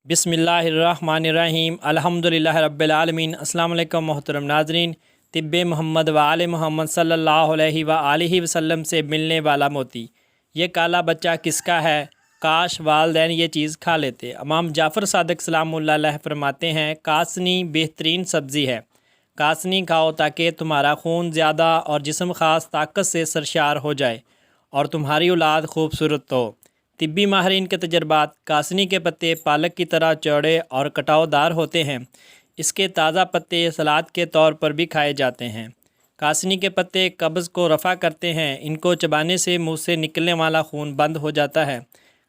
بسم اللہ الرحمن الرحیم الحمدللہ رب العالمین۔ السلام علیکم محترم ناظرین۔ طب محمد و آل محمد صلی اللہ علیہ وآلہ وسلم سے ملنے والا موتی، یہ کالا بچہ کس کا ہے؟ کاش والدین یہ چیز کھا لیتے۔ امام جعفر صادق سلام اللہ علیہ فرماتے ہیں، کاسنی بہترین سبزی ہے، کاسنی کھاؤ تاکہ تمہارا خون زیادہ اور جسم خاص طاقت سے سرشار ہو جائے اور تمہاری اولاد خوبصورت ہو۔ طبی ماہرین کے تجربات، کاسنی کے پتے پالک کی طرح چوڑے اور کٹاؤ دار ہوتے ہیں۔ اس کے تازہ پتے سلاد کے طور پر بھی کھائے جاتے ہیں۔ کاسنی کے پتے قبض کو رفع کرتے ہیں، ان کو چبانے سے منہ سے نکلنے والا خون بند ہو جاتا ہے۔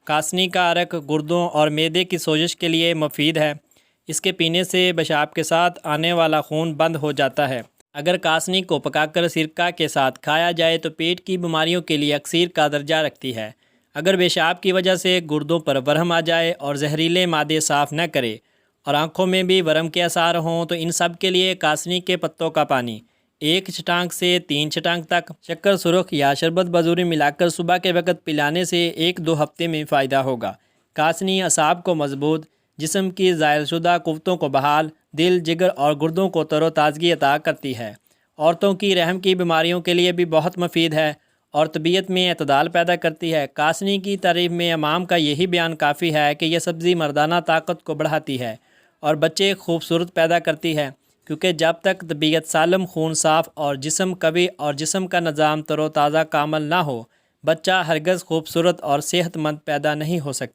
کاسنی کا عرق گردوں اور معدے کی سوزش کے لیے مفید ہے۔ اس کے پینے سے پیشاب کے ساتھ آنے والا خون بند ہو جاتا ہے۔ اگر کاسنی کو پکا کر سرکہ کے ساتھ کھایا جائے تو پیٹ کی بیماریوں کے لیے اکسیر کا درجہ رکھتی ہے۔ اگر پیشاب کی وجہ سے گردوں پر ورم آ جائے اور زہریلے مادے صاف نہ کرے اور آنکھوں میں بھی ورم کے آثار ہوں تو ان سب کے لیے کاسنی کے پتوں کا پانی 1 چھٹانک سے 3 چھٹانک تک شکر سرخ یا شربت بزوری ملا کر صبح کے وقت پلانے سے 1-2 ہفتے میں فائدہ ہوگا۔ کاسنی اعصاب کو مضبوط، جسم کی زائل شدہ قوتوں کو بحال، دل، جگر اور گردوں کو تر و تازگی عطا کرتی ہے۔ عورتوں کی رحم کی بیماریوں کے لیے بھی بہت مفید ہے اور طبیعت میں اعتدال پیدا کرتی ہے۔ کاسنی کی تعریف میں امام کا یہی بیان کافی ہے کہ یہ سبزی مردانہ طاقت کو بڑھاتی ہے اور بچے خوبصورت پیدا کرتی ہے، کیونکہ جب تک طبیعت سالم، خون صاف اور جسم قوی اور جسم کا نظام تر و تازہ کامل نہ ہو، بچہ ہرگز خوبصورت اور صحت مند پیدا نہیں ہو سکتا۔